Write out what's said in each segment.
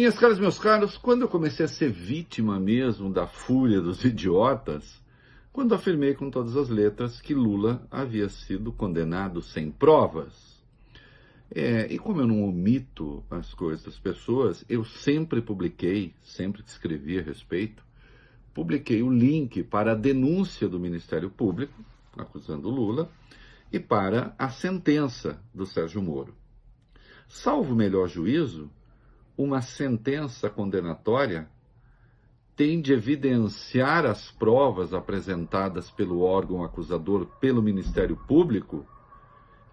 Minhas caras, meus caros, quando eu comecei a ser vítima mesmo da fúria dos idiotas, quando afirmei com todas as letras que Lula havia sido condenado sem provas. E como eu não omito as coisas das pessoas, eu sempre publiquei, sempre que escrevi a respeito, publiquei o link para a denúncia do Ministério Público, acusando Lula, e para a sentença do Sérgio Moro. Salvo o melhor juízo, uma sentença condenatória tem de evidenciar as provas apresentadas pelo órgão acusador pelo Ministério Público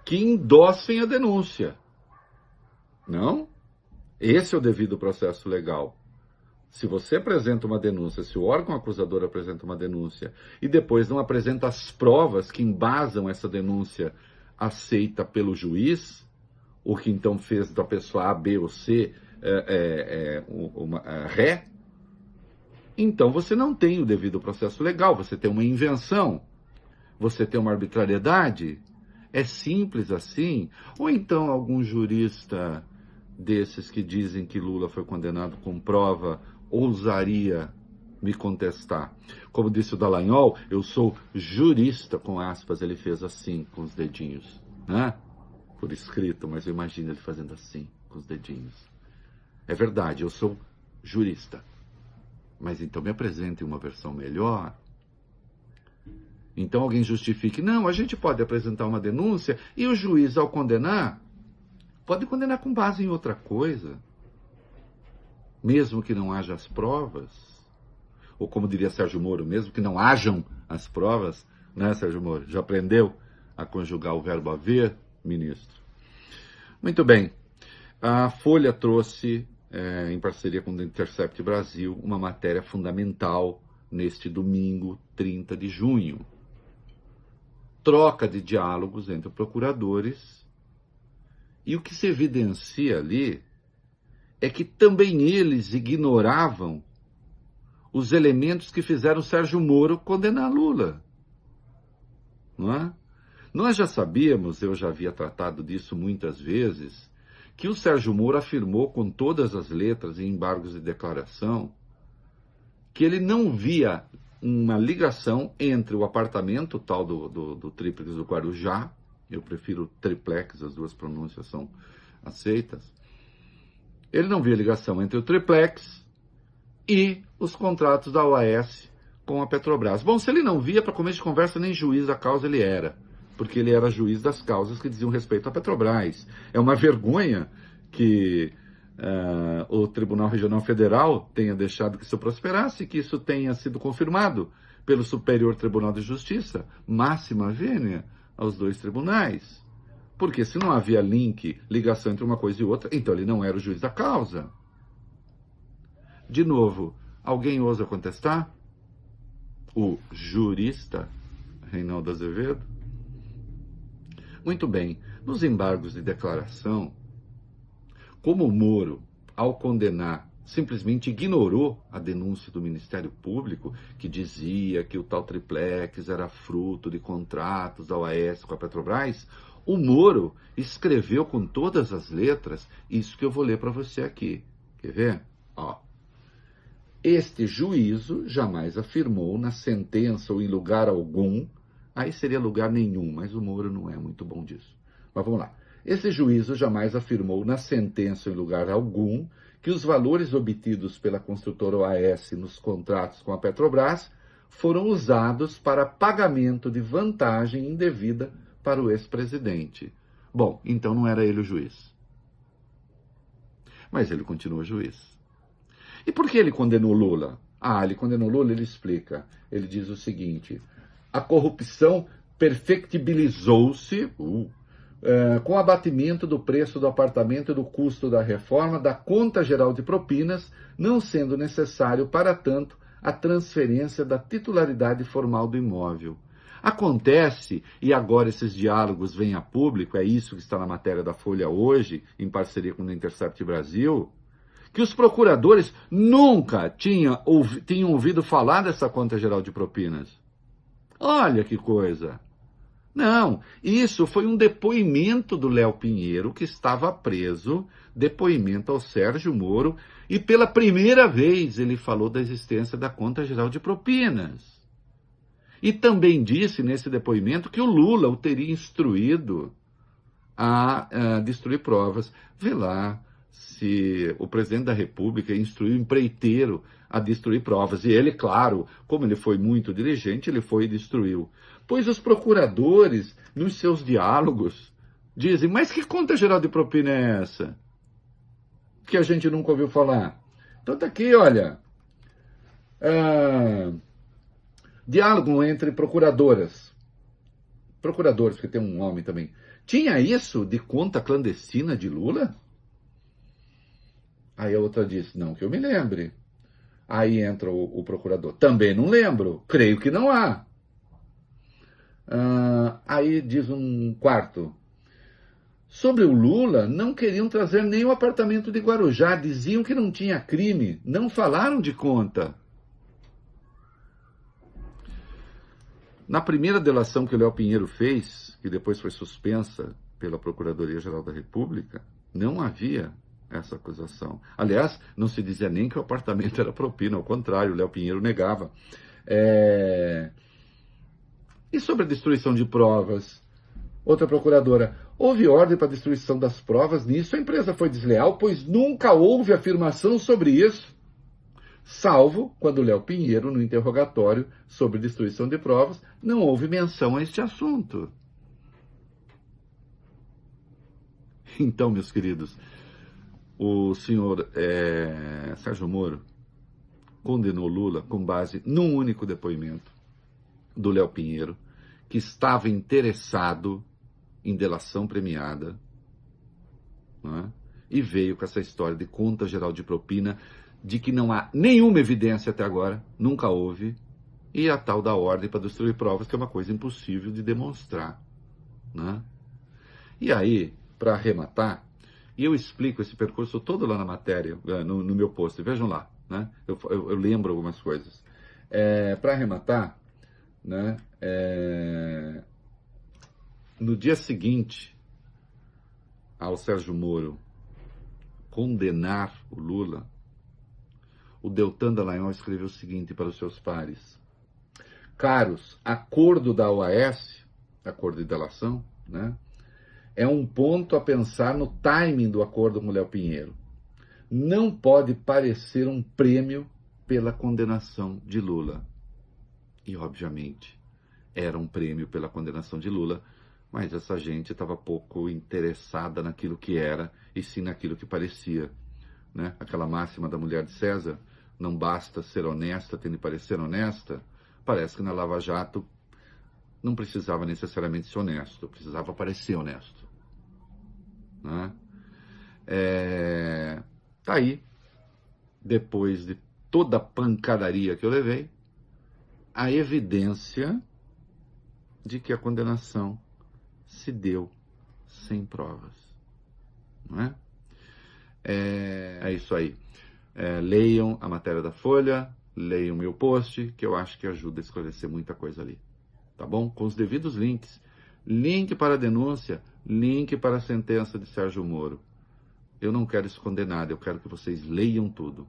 que endossem a denúncia. Não? Esse é o devido processo legal. Se você apresenta uma denúncia, se o órgão acusador apresenta uma denúncia e depois não apresenta as provas que embasam essa denúncia aceita pelo juiz, o que então fez da pessoa A, B ou C uma ré, então você não tem o devido processo legal, você tem uma invenção, você tem uma arbitrariedade. É simples assim? Ou então algum jurista desses que dizem que Lula foi condenado com prova ousaria me contestar? Como disse o Dallagnol, eu sou jurista, com aspas, ele fez assim com os dedinhos, né? Por escrito, mas eu imagino ele fazendo assim com os dedinhos. É verdade, eu sou jurista. Mas então me apresentem uma versão melhor. Então alguém justifique, não, a gente pode apresentar uma denúncia e o juiz, ao condenar, pode condenar com base em outra coisa, mesmo que não haja as provas. Ou como diria Sérgio Moro, mesmo que não hajam as provas, né, Sérgio Moro? Já aprendeu a conjugar o verbo haver, ministro? Muito bem. A Folha trouxe, em parceria com o Intercept Brasil, uma matéria fundamental neste domingo, 30 de junho. Troca de diálogos entre procuradores, e o que se evidencia ali é que também eles ignoravam os elementos que fizeram Sérgio Moro condenar Lula. Não é? Nós já sabíamos, eu já havia tratado disso muitas vezes, que o Sérgio Moro afirmou com todas as letras em embargos de declaração que ele não via uma ligação entre o apartamento tal do Tríplex do Guarujá, eu prefiro triplex, as duas pronúncias são aceitas, ele não via ligação entre o triplex e os contratos da OAS com a Petrobras. Bom, se ele não via, para começo de conversa, nem juiz da causa ele era, porque ele era juiz das causas que diziam respeito à Petrobras. É uma vergonha que o Tribunal Regional Federal tenha deixado que isso prosperasse, que isso tenha sido confirmado pelo Superior Tribunal de Justiça, máxima vênia aos dois tribunais. Porque se não havia ligação entre uma coisa e outra, então ele não era o juiz da causa. De novo, alguém ousa contestar? O jurista Reinaldo Azevedo? Muito bem, nos embargos de declaração, como o Moro, ao condenar, simplesmente ignorou a denúncia do Ministério Público, que dizia que o tal triplex era fruto de contratos da OAS com a Petrobras, o Moro escreveu com todas as letras isso que eu vou ler para você aqui. Quer ver? Ó. Este juízo jamais afirmou na sentença ou em lugar algum, aí seria lugar nenhum, mas o Moro não é muito bom disso. Mas vamos lá. Esse juízo jamais afirmou na sentença ou em lugar algum que os valores obtidos pela construtora OAS nos contratos com a Petrobras foram usados para pagamento de vantagem indevida para o ex-presidente. Bom, então não era ele o juiz. Mas ele continua juiz. E por que ele condenou Lula? Ele condenou Lula, ele explica. Ele diz o seguinte: a corrupção perfectibilizou-se com o abatimento do preço do apartamento e do custo da reforma da conta geral de propinas, não sendo necessário, para tanto, a transferência da titularidade formal do imóvel. Acontece, e agora esses diálogos vêm a público, é isso que está na matéria da Folha hoje, em parceria com o Intercept Brasil, que os procuradores nunca tinham ouvido falar dessa conta geral de propinas. Olha que coisa! Não, isso foi um depoimento do Léo Pinheiro, que estava preso, depoimento ao Sérgio Moro, e pela primeira vez ele falou da existência da conta geral de propinas. E também disse nesse depoimento que o Lula o teria instruído a destruir provas. Vê lá se o presidente da República instruiu o empreiteiro a destruir provas. E ele, claro, como ele foi muito diligente, ele foi e destruiu. Pois os procuradores, nos seus diálogos, dizem, mas que conta geral de propina é essa? Que a gente nunca ouviu falar. Então tá aqui, olha. Diálogo entre procuradoras. Procuradores, porque tem um homem também. Tinha isso de conta clandestina de Lula? Aí a outra diz, não que eu me lembre. Aí entra o procurador, também não lembro, creio que não há. Aí diz um quarto, sobre o Lula, não queriam trazer nem o apartamento de Guarujá, diziam que não tinha crime, não falaram de conta. Na primeira delação que o Léo Pinheiro fez, que depois foi suspensa pela Procuradoria-Geral da República, não havia essa acusação. Aliás, não se dizia nem que o apartamento era propina, ao contrário, o Léo Pinheiro negava. E sobre a destruição de provas? Outra procuradora, houve ordem para a destruição das provas, nisso a empresa foi desleal, pois nunca houve afirmação sobre isso, salvo quando o Léo Pinheiro, no interrogatório sobre destruição de provas, não houve menção a este assunto. Então, meus queridos, o senhor Sérgio Moro condenou Lula com base num único depoimento do Léo Pinheiro, que estava interessado em delação premiada, né? E veio com essa história de conta geral de propina, de que não há nenhuma evidência até agora, nunca houve, e a tal da ordem para destruir provas, que é uma coisa impossível de demonstrar, né? E aí, para arrematar, e eu explico esse percurso todo lá na matéria, no meu post, vejam lá, né? Eu lembro algumas coisas. Para arrematar, né? No dia seguinte ao Sérgio Moro condenar o Lula, o Deltan Dallagnol escreveu o seguinte para os seus pares: caros, acordo da OAS, acordo de delação, né? É um ponto a pensar no timing do acordo com o Léo Pinheiro. Não pode parecer um prêmio pela condenação de Lula. E, obviamente, era um prêmio pela condenação de Lula, mas essa gente estava pouco interessada naquilo que era, e sim naquilo que parecia, né? Aquela máxima da mulher de César, não basta ser honesta, tendo de parecer honesta. Parece que na Lava Jato não precisava necessariamente ser honesto, precisava parecer honesto, né? Tá aí, depois de toda a pancadaria que eu levei, a evidência de que a condenação se deu sem provas, não é? É isso aí. Leiam a matéria da Folha, leiam meu post, que eu acho que ajuda a esclarecer muita coisa ali, tá bom? Com os devidos links. Link para a denúncia, link para a sentença de Sérgio Moro. Eu não quero esconder nada, eu quero que vocês leiam tudo.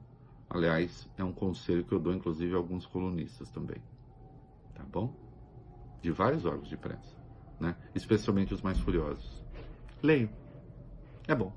Aliás, é um conselho que eu dou, inclusive, a alguns colunistas também, tá bom? De vários órgãos de imprensa, né? Especialmente os mais furiosos. Leiam. É bom.